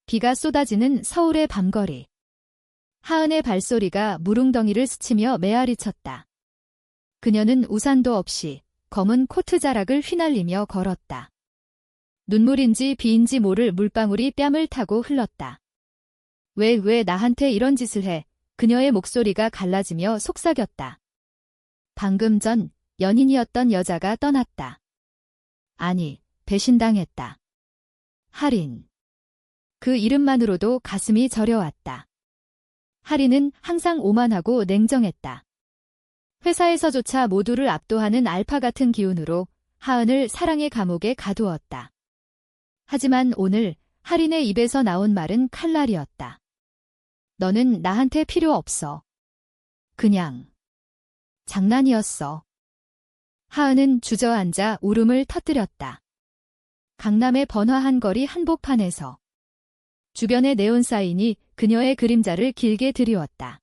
비가 쏟아지는 서울의 밤거리. 하은의 발소리가 무릉덩이를 스치며 메아리 쳤다. 그녀는 우산도 없이 검은 코트 자락을 휘날리며 걸었다. 눈물인지 비인지 모를 물방울이 뺨을 타고 흘렀다. 왜 나한테 이런 짓을 해? 그녀의 목소리가 갈라지며 속삭였다. 방금 전 연인이었던 여자가 떠났다. 아니, 배신당했다. 하린. 그 이름만으로도 가슴이 저려왔다. 하린은 항상 오만하고 냉정했다. 회사에서조차 모두를 압도하는 알파 같은 기운으로 하은을 사랑의 감옥에 가두었다. 하지만 오늘 하린의 입에서 나온 말은 칼날이었다. 너는 나한테 필요 없어. 그냥 장난이었어. 하은은 주저앉아 울음을 터뜨렸다. 강남의 번화한 거리 한복판에서 주변의 네온사인이 그녀의 그림자를 길게 드리웠다.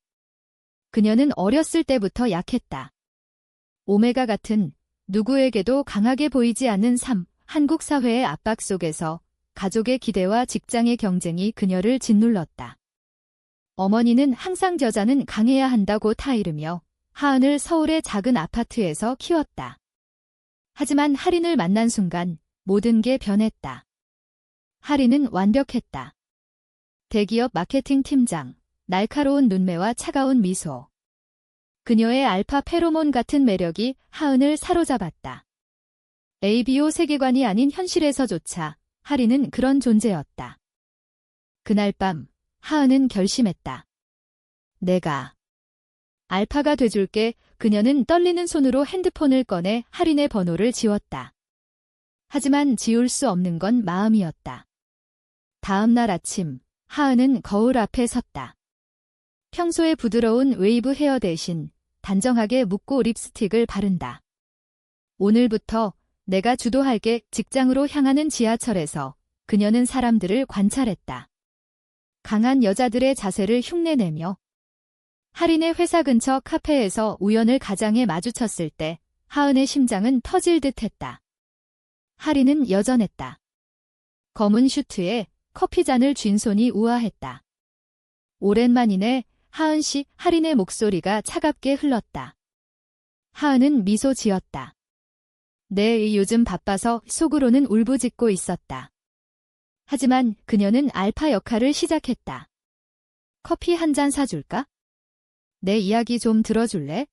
그녀는 어렸을 때부터 약했다. 오메가 같은 누구에게도 강하게 보이지 않는 삶, 한국 사회의 압박 속에서 가족의 기대와 직장의 경쟁이 그녀를 짓눌렀다. 어머니는 항상 여자는 강해야 한다고 타이르며 하은을 서울의 작은 아파트에서 키웠다. 하지만 하린을 만난 순간 모든 게 변했다. 하린은 완벽했다. 대기업 마케팅 팀장, 날카로운 눈매와 차가운 미소. 그녀의 알파 페로몬 같은 매력이 하은을 사로잡았다. ABO 세계관이 아닌 현실에서조차 하린은 그런 존재였다. 그날 밤 하은은 결심했다. 내가 알파가 돼줄게. 그녀는 떨리는 손으로 핸드폰을 꺼내 하린의 번호를 지웠다. 하지만 지울 수 없는 건 마음이었다. 다음 날 아침 하은은 거울 앞에 섰다. 평소의 부드러운 웨이브 헤어 대신 단정하게 묶고 립스틱을 바른다. 오늘부터 내가 주도할게. 직장으로 향하는 지하철에서 그녀는 사람들을 관찰했다. 강한 여자들의 자세를 흉내내며 하린의 회사 근처 카페에서 우연을 가장에 마주쳤을 때 하은의 심장은 터질 듯했다. 하린은 여전했다. 검은 슈트에 커피잔을 쥔 손이 우아했다. 오랜만이네. 하은 씨. 하린의 목소리가 차갑게 흘렀다. 하은은 미소 지었다. 네, 요즘 바빠서. 속으로는 울부짖고 있었다. 하지만 그녀는 알파 역할을 시작했다. 커피 한 잔 사줄까? 내 이야기 좀 들어줄래?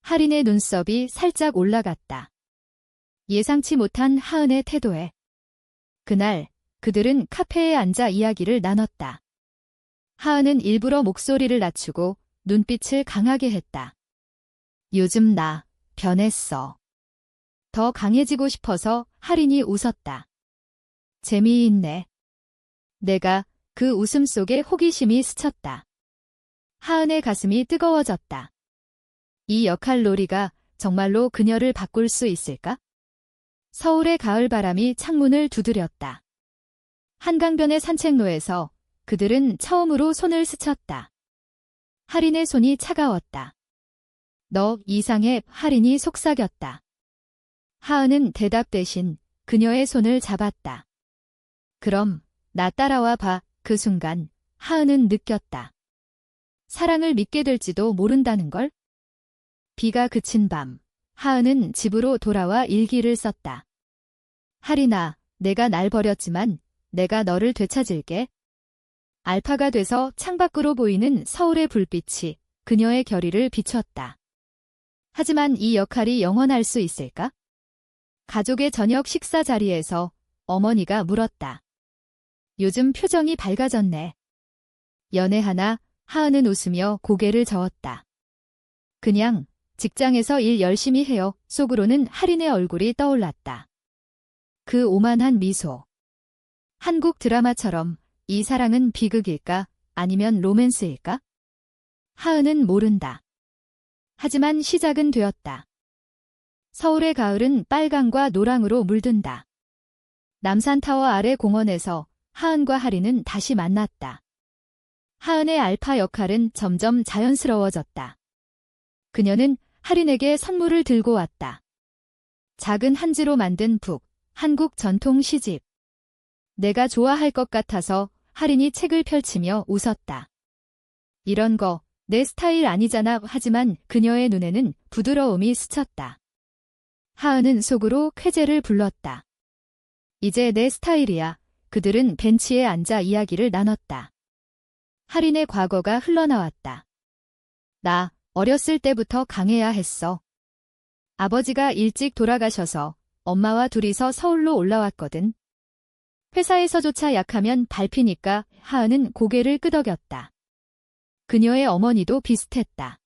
하린의 눈썹이 살짝 올라갔다. 예상치 못한 하은의 태도에. 그날 그들은 카페에 앉아 이야기를 나눴다. 하은은 일부러 목소리를 낮추고 눈빛을 강하게 했다. 요즘 나 변했어. 더 강해지고 싶어서. 하린이 웃었다. 재미있네. 내가 그 웃음 속에 호기심이 스쳤다. 하은의 가슴이 뜨거워졌다. 이 역할놀이가 정말로 그녀를 바꿀 수 있을까? 서울의 가을바람이 창문을 두드렸다. 한강변의 산책로에서 그들은 처음으로 손을 스쳤다. 하린의 손이 차가웠다. 너 이상해. 하린이 속삭였다. 하은은 대답 대신 그녀의 손을 잡았다. 그럼 나 따라와 봐. 그 순간 하은은 느꼈다. 사랑을 믿게 될지도 모른다는 걸? 비가 그친 밤 하은은 집으로 돌아와 일기를 썼다. 하린아, 내가 날 버렸지만 내가 너를 되찾을게. 알파가 돼서 창밖으로 보이는 서울의 불빛이 그녀의 결의를 비췄다. 하지만 이 역할이 영원할 수 있을까? 가족의 저녁 식사 자리에서 어머니가 물었다. 요즘 표정이 밝아졌네. 연애하나? 하은은 웃으며 고개를 저었다. 그냥 직장에서 일 열심히 해요. 속으로는 하린의 얼굴이 떠올랐다. 그 오만한 미소. 한국 드라마처럼 이 사랑은 비극일까? 아니면 로맨스일까? 하은은 모른다. 하지만 시작은 되었다. 서울의 가을은 빨강과 노랑으로 물든다. 남산타워 아래 공원에서 하은과 하린은 다시 만났다. 하은의 알파 역할은 점점 자연스러워졌다. 그녀는 하린에게 선물을 들고 왔다. 작은 한지로 만든 북, 한국 전통 시집. 내가 좋아할 것 같아서. 할인이 책을 펼치며 웃었다. 이런 거 내 스타일 아니잖아. 하지만 그녀의 눈에는 부드러움이 스쳤다. 하은은 속으로 쾌재를 불렀다. 이제 내 스타일이야. 그들은 벤치에 앉아 이야기를 나눴다. 할인의 과거가 흘러나왔다. 나 어렸을 때부터 강해야 했어. 아버지가 일찍 돌아가셔서 엄마와 둘이서 서울로 올라왔거든. 회사에서조차 약하면 밟히니까. 하은은 고개를 끄덕였다. 그녀의 어머니도 비슷했다.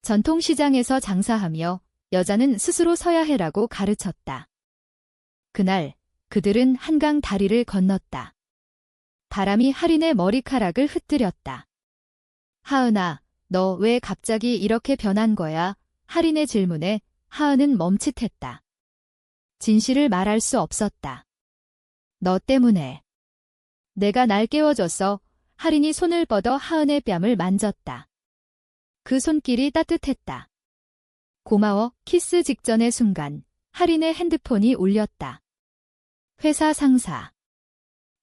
전통시장에서 장사하며 여자는 스스로 서야 해라고 가르쳤다. 그날 그들은 한강 다리를 건넜다. 바람이 할인의 머리카락을 흩뜨렸다. 하은아, 너 왜 갑자기 이렇게 변한 거야? 할인의 질문에 하은은 멈칫했다. 진실을 말할 수 없었다. 너 때문에. 내가 날 깨워줬어. 할인이 손을 뻗어 하은의 뺨을 만졌다. 그 손길이 따뜻했다. 고마워. 키스 직전의 순간 할인의 핸드폰이 울렸다. 회사 상사.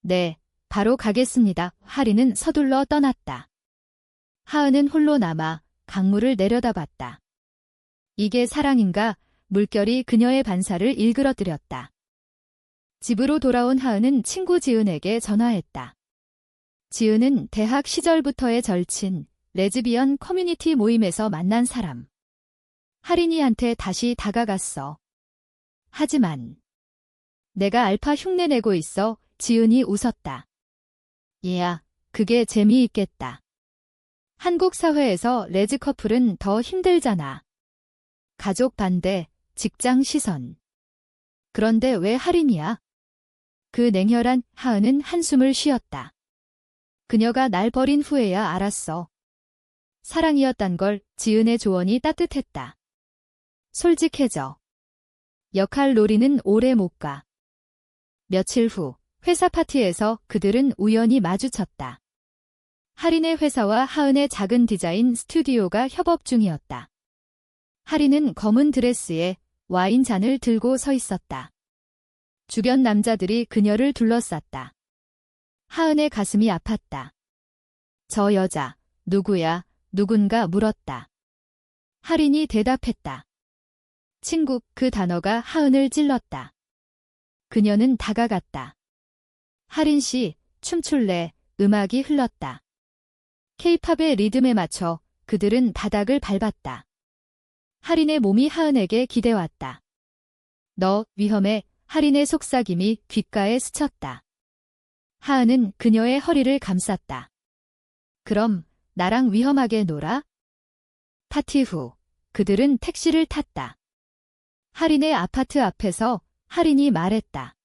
네, 바로 가겠습니다. 할인은 서둘러 떠났다. 하은은 홀로 남아 강물을 내려다봤다. 이게 사랑인가? 물결이 그녀의 반사를 일그러뜨렸다. 집으로 돌아온 하은은 친구 지은에게 전화했다. 지은은 대학 시절부터의 절친, 레즈비언 커뮤니티 모임에서 만난 사람. 할인이한테 다시 다가갔어. 하지만 내가 알파 흉내내고 있어. 지은이 웃었다. 얘야, 그게 재미있겠다. 한국 사회에서 레즈 커플은 더 힘들잖아. 가족 반대, 직장 시선. 그런데 왜 할인이야? 그 냉혈한. 하은은 한숨을 쉬었다. 그녀가 날 버린 후에야 알았어. 사랑이었단 걸. 지은의 조언이 따뜻했다. 솔직해져. 역할 놀이는 오래 못 가. 며칠 후 회사 파티에서 그들은 우연히 마주쳤다. 할인의 회사와 하은의 작은 디자인 스튜디오가 협업 중이었다. 할인은 검은 드레스에 와인 잔을 들고 서 있었다. 주변 남자들이 그녀를 둘러쌌다. 하은의 가슴이 아팠다. 저 여자, 누구야? 누군가 물었다. 할인이 대답했다. 친구. 그 단어가 하은을 찔렀다. 그녀는 다가갔다. 할인 씨, 춤출래? 음악이 흘렀다. 케이팝의 리듬에 맞춰 그들은 바닥을 밟았다. 할인의 몸이 하은에게 기대왔다. 너 위험해. 할인의 속삭임이 귓가에 스쳤다. 하은은 그녀의 허리를 감쌌다. 그럼 나랑 위험하게 놀아? 파티 후 그들은 택시를 탔다. 할인의 아파트 앞에서 할인이 말했다.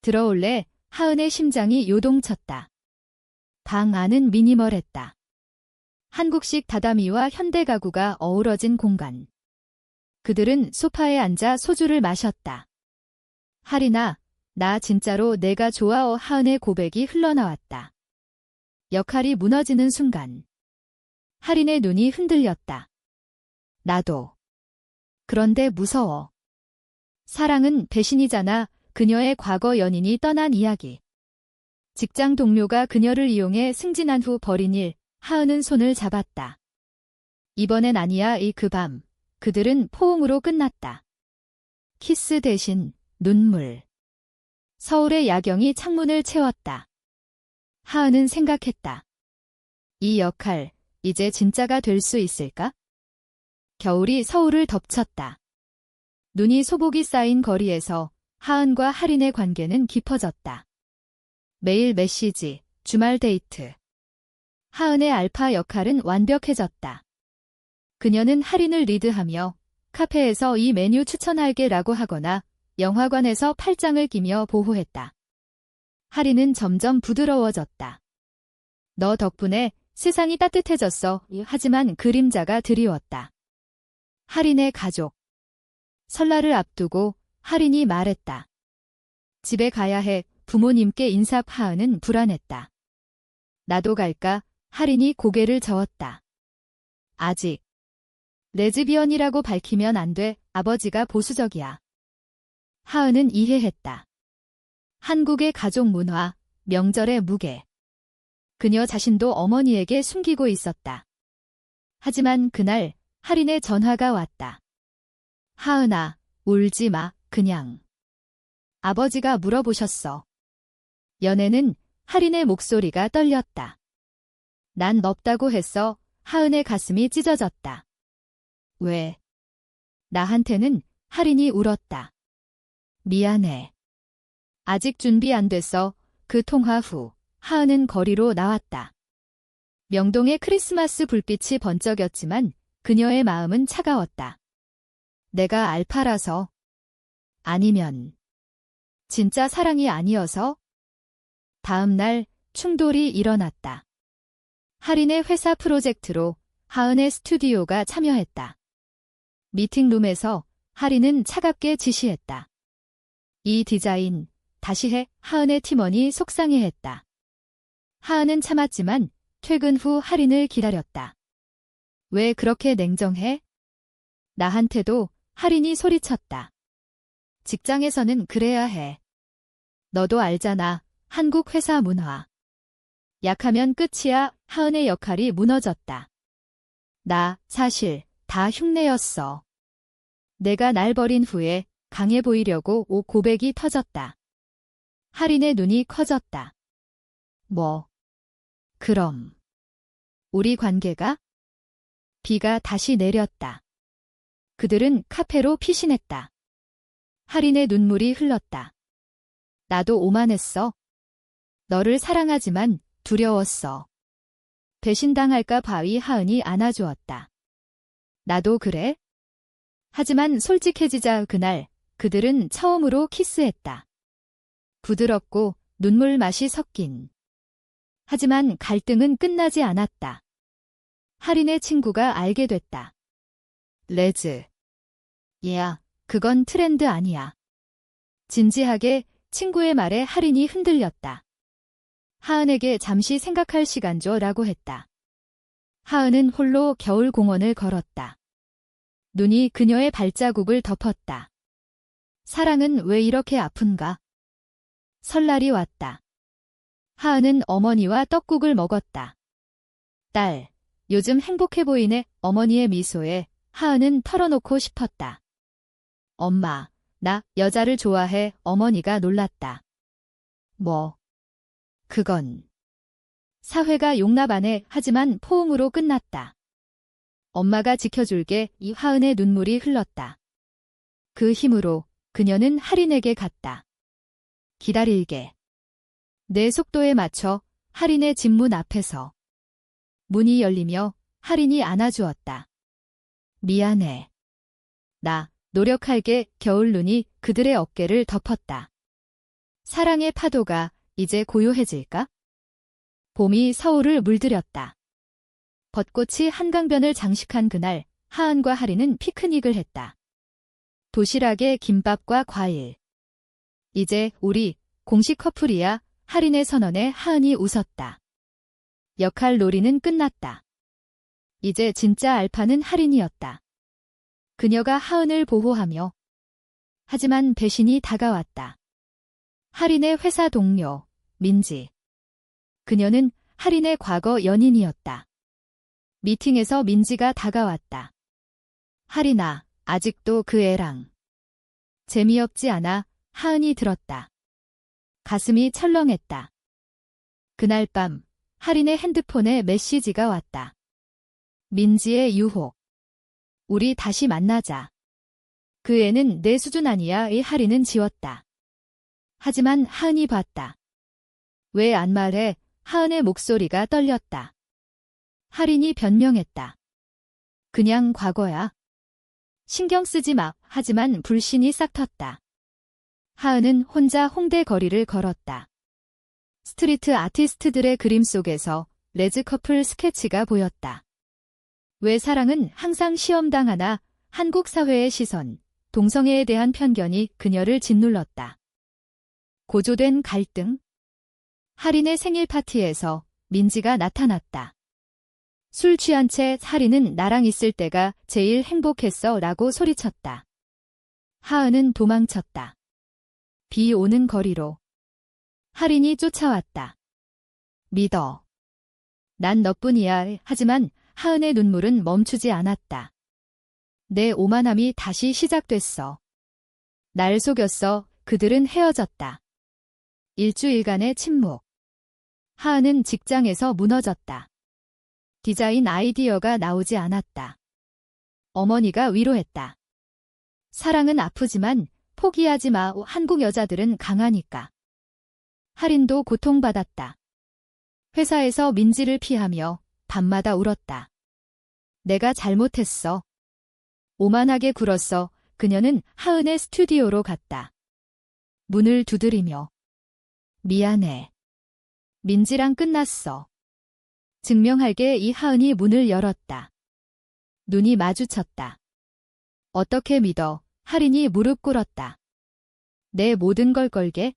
들어올래? 하은의 심장이 요동쳤다. 방 안은 미니멀했다. 한국식 다다미와 현대 가구가 어우러진 공간. 그들은 소파에 앉아 소주를 마셨다. 할인아, 나 진짜로 내가 좋아. 하은의 고백이 흘러나왔다. 역할이 무너지는 순간 할인의 눈이 흔들렸다. 나도. 그런데 무서워. 사랑은 배신이잖아. 그녀의 과거 연인이 떠난 이야기. 직장 동료가 그녀를 이용해 승진한 후 벌인 일. 하은은 손을 잡았다. 이번엔 아니야. 그 밤 그들은 포옹으로 끝났다. 키스 대신 눈물. 서울의 야경이 창문을 채웠다. 하은은 생각했다. 이 역할, 이제 진짜가 될 수 있을까? 겨울이 서울을 덮쳤다. 눈이 소복이 쌓인 거리에서 하은과 할인의 관계는 깊어졌다. 매일 메시지, 주말 데이트. 하은의 알파 역할은 완벽해졌다. 그녀는 할인을 리드하며 카페에서 이 메뉴 추천할게라고 하거나 영화관에서 팔짱을 끼며 보호했다. 할인은 점점 부드러워졌다. 너 덕분에 세상이 따뜻해졌어. 하지만 그림자가 드리웠다. 할인의 가족. 설날을 앞두고 할인이 말했다. 집에 가야 해. 부모님께 인사. 하은은 불안했다. 나도 갈까? 할인이 고개를 저었다. 아직. 레즈비언이라고 밝히면 안 돼. 아버지가 보수적이야. 하은은 이해했다. 한국의 가족 문화, 명절의 무게. 그녀 자신도 어머니에게 숨기고 있었다. 하지만 그날 할인의 전화가 왔다. 하은아, 울지 마, 그냥. 아버지가 물어보셨어. 연애는 할인의 목소리가 떨렸다. 난 없다고 했어. 하은의 가슴이 찢어졌다. 왜? 나한테는 할인이 울었다. 미안해. 아직 준비 안 됐어. 그 통화 후 하은은 거리로 나왔다. 명동의 크리스마스 불빛이 번쩍였지만 그녀의 마음은 차가웠다. 내가 알파라서. 아니면 진짜 사랑이 아니어서? 다음 날 충돌이 일어났다. 할인의 회사 프로젝트로 하은의 스튜디오가 참여했다. 미팅룸에서 할인은 차갑게 지시했다. 이 디자인 다시 해. 하은의 팀원이 속상해했다. 하은은 참았지만 퇴근 후 할인을 기다렸다. 왜 그렇게 냉정해? 나한테도. 할인이 소리쳤다. 직장에서는 그래야 해. 너도 알잖아. 한국 회사 문화. 약하면 끝이야. 하은의 역할이 무너졌다. 나 사실 다 흉내였어. 내가 날 버린 후에 강해 보이려고 고백이 터졌다. 할인의 눈이 커졌다. 뭐? 그럼 우리 관계가? 비가 다시 내렸다. 그들은 카페로 피신했다. 할인의 눈물이 흘렀다. 나도 오만했어. 너를 사랑하지만 두려웠어. 배신당할까 바위 하은이 안아주었다. 나도 그래? 하지만 솔직해지자 그날 그들은 처음으로 키스했다. 부드럽고 눈물 맛이 섞인. 하지만 갈등은 끝나지 않았다. 할인의 친구가 알게 됐다. 레즈. 얘야, 그건 트렌드 아니야. 진지하게 친구의 말에 할인이 흔들렸다. 하은에게 잠시 생각할 시간 줘라고 했다. 하은은 홀로 겨울 공원을 걸었다. 눈이 그녀의 발자국을 덮었다. 사랑은 왜 이렇게 아픈가? 설날이 왔다. 하은은 어머니와 떡국을 먹었다. 딸, 요즘 행복해 보이네. 어머니의 미소에 하은은 털어놓고 싶었다. 엄마, 나 여자를 좋아해. 어머니가 놀랐다. 뭐? 그건. 사회가 용납 안 해. 하지만 포옹으로 끝났다. 엄마가 지켜줄게. 이 하은의 눈물이 흘렀다. 그 힘으로 그녀는 할인에게 갔다. 기다릴게. 내 속도에 맞춰. 할인의 집 문 앞에서. 문이 열리며 할인이 안아주었다. 미안해. 나 노력할게. 겨울 눈이 그들의 어깨를 덮었다. 사랑의 파도가 이제 고요해질까? 봄이 서울을 물들였다. 벚꽃이 한강변을 장식한 그날 하은과 할인은 피크닉을 했다. 도시락에 김밥과 과일. 이제 우리 공식 커플이야. 할인의 선언에 하은이 웃었다. 역할 놀이는 끝났다. 이제 진짜 알파는 할인이었다. 그녀가 하은을 보호하며. 하지만 배신이 다가왔다. 할인의 회사 동료, 민지. 그녀는 할인의 과거 연인이었다. 미팅에서 민지가 다가왔다. 할인아, 아직도 그 애랑. 재미없지 않아. 하은이 들었다. 가슴이 철렁했다. 그날 밤 할인의 핸드폰에 메시지가 왔다. 민지의 유혹. 우리 다시 만나자. 그 애는 내 수준 아니야. 이 할인은 지웠다. 하지만 하은이 봤다. 왜 안 말해? 하은의 목소리가 떨렸다. 할인이 변명했다. 그냥 과거야. 신경 쓰지 마. 하지만 불신이 싹 텄다. 하은은 혼자 홍대 거리를 걸었다. 스트리트 아티스트들의 그림 속에서 레즈 커플 스케치가 보였다. 왜 사랑은 항상 시험당하나? 한국 사회의 시선, 동성애에 대한 편견이 그녀를 짓눌렀다. 고조된 갈등. 할인의 생일 파티에서 민지가 나타났다. 술 취한 채 할인은 나랑 있을 때가 제일 행복했어 라고 소리쳤다. 하은은 도망쳤다. 비 오는 거리로. 할인이 쫓아왔다. 믿어. 난 너뿐이야. 하지만 하은의 눈물은 멈추지 않았다. 내 오만함이 다시 시작됐어. 날 속였어. 그들은 헤어졌다. 일주일간의 침묵. 하은은 직장에서 무너졌다. 디자인 아이디어가 나오지 않았다. 어머니가 위로했다. 사랑은 아프지만 포기하지 마. 한국 여자들은 강하니까. 할인도 고통받았다. 회사에서 민지를 피하며 밤마다 울었다. 내가 잘못했어. 오만하게 굴었어. 그녀는 하은의 스튜디오로 갔다. 문을 두드리며 미안해. 민지랑 끝났어. 증명할게. 이 하은이 문을 열었다. 눈이 마주쳤다. 어떻게 믿어? 할인이 무릎 꿇었다. 내 모든 걸 걸게.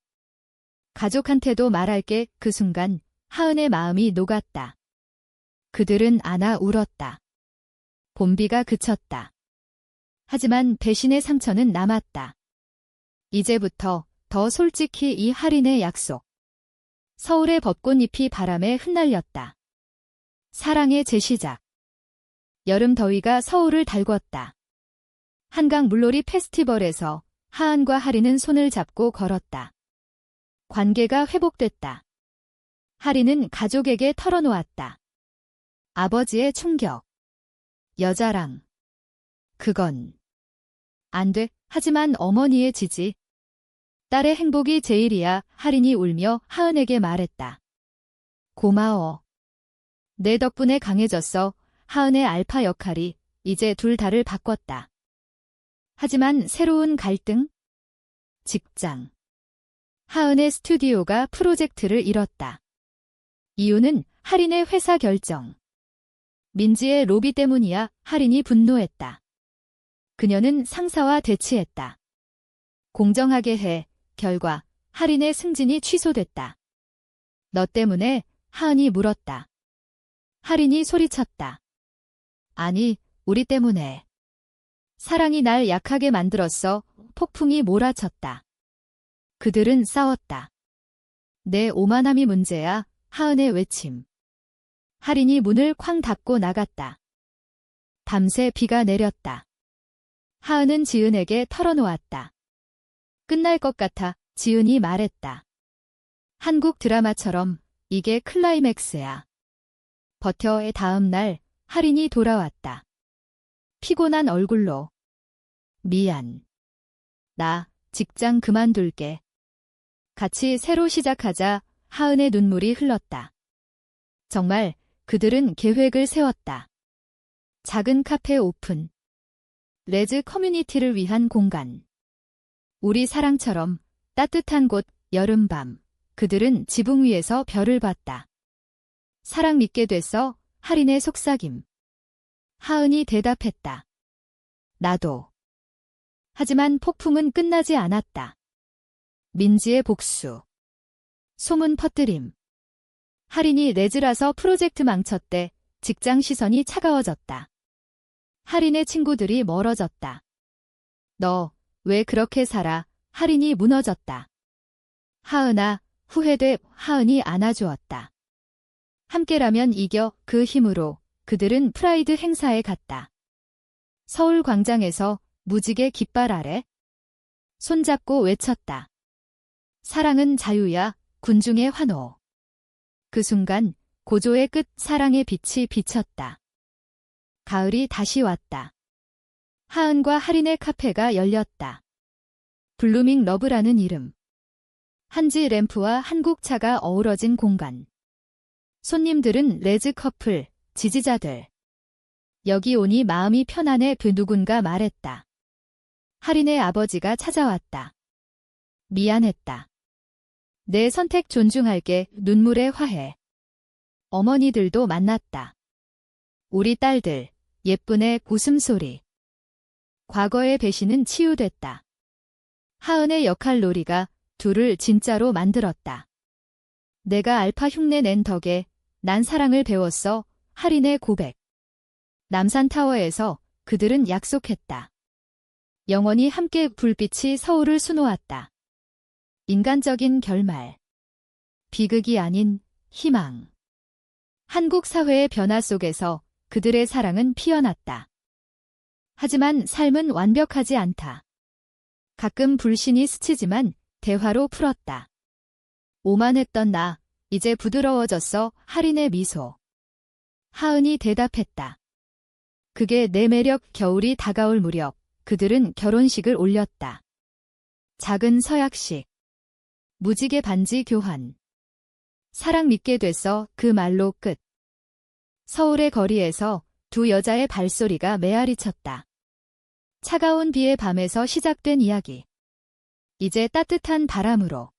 가족한테도 말할게. 그 순간 하은의 마음이 녹았다. 그들은 안아 울었다. 봄비가 그쳤다. 하지만 배신의 상처는 남았다. 이제부터 더 솔직히 이 할인의 약속. 서울의 벚꽃잎이 바람에 흩날렸다. 사랑의 재시작. 여름 더위가 서울을 달궜다. 한강 물놀이 페스티벌에서 하은과 할인은 손을 잡고 걸었다. 관계가 회복됐다. 할인은 가족에게 털어놓았다. 아버지의 충격. 여자랑. 그건 안 돼. 하지만 어머니의 지지. 딸의 행복이 제일이야. 할인이 울며 하은에게 말했다. 고마워. 내 덕분에 강해졌어. 하은의 알파 역할이 이제 둘 다를 바꿨다. 하지만 새로운 갈등? 직장. 하은의 스튜디오가 프로젝트를 잃었다. 이유는 할인의 회사 결정. 민지의 로비 때문이야. 할인이 분노했다. 그녀는 상사와 대치했다. 공정하게 해. 결과 할인의 승진이 취소됐다. 너 때문에? 하은이 물었다. 할인이 소리쳤다. 아니, 우리 때문에. 사랑이 날 약하게 만들었어. 폭풍이 몰아쳤다. 그들은 싸웠다. 내 오만함이 문제야. 하은의 외침. 할인이 문을 쾅 닫고 나갔다. 밤새 비가 내렸다. 하은은 지은에게 털어놓았다. 끝날 것 같아. 지은이 말했다. 한국 드라마처럼 이게 클라이맥스야. 버텨의 다음 날 할인이 돌아왔다. 피곤한 얼굴로. 미안. 나 직장 그만둘게. 같이 새로 시작하자. 하은의 눈물이 흘렀다. 정말 그들은 계획을 세웠다. 작은 카페 오픈. 레즈 커뮤니티를 위한 공간. 우리 사랑처럼 따뜻한 곳. 여름밤. 그들은 지붕 위에서 별을 봤다. 사랑 믿게 됐어. 할인의 속삭임. 하은이 대답했다. 나도. 하지만 폭풍은 끝나지 않았다. 민지의 복수. 소문 퍼뜨림. 할인이 레즈라서 프로젝트 망쳤대. 직장 시선이 차가워졌다. 할인의 친구들이 멀어졌다. 너 왜 그렇게 살아? 할인이 무너졌다. 하은아, 후회돼. 하은이 안아주었다. 함께라면 이겨. 그 힘으로 그들은 프라이드 행사에 갔다. 서울 광장에서 무지개 깃발 아래 손잡고 외쳤다. 사랑은 자유야. 군중의 환호. 그 순간 고조의 끝 사랑의 빛이 비쳤다. 가을이 다시 왔다. 하은과 할인의 카페가 열렸다. 블루밍 러브라는 이름. 한지 램프와 한국차가 어우러진 공간. 손님들은 레즈 커플, 지지자들. 여기 오니 마음이 편안해. 그 누군가 말했다. 할인의 아버지가 찾아왔다. 미안했다. 내 선택 존중할게. 눈물의 화해. 어머니들도 만났다. 우리 딸들, 예쁜애 웃음소리. 과거의 배신은 치유됐다. 하은의 역할놀이가 둘을 진짜로 만들었다. 내가 알파 흉내 낸 덕에 난 사랑을 배웠어. 할인의 고백. 남산타워에서 그들은 약속했다. 영원히 함께. 불빛이 서울을 수놓았다. 인간적인 결말. 비극이 아닌 희망. 한국 사회의 변화 속에서 그들의 사랑은 피어났다. 하지만 삶은 완벽하지 않다. 가끔 불신이 스치지만 대화로 풀었다. 오만했던 나, 이제 부드러워졌어. 할인의 미소. 하은이 대답했다. 그게 내 매력. 겨울이 다가올 무렵 그들은 결혼식을 올렸다. 작은 서약식. 무지개 반지 교환. 사랑 믿게 됐어. 그 말로 끝. 서울의 거리에서 두 여자의 발소리가 메아리 쳤다. 차가운 비의 밤에서 시작된 이야기. 이제 따뜻한 바람으로.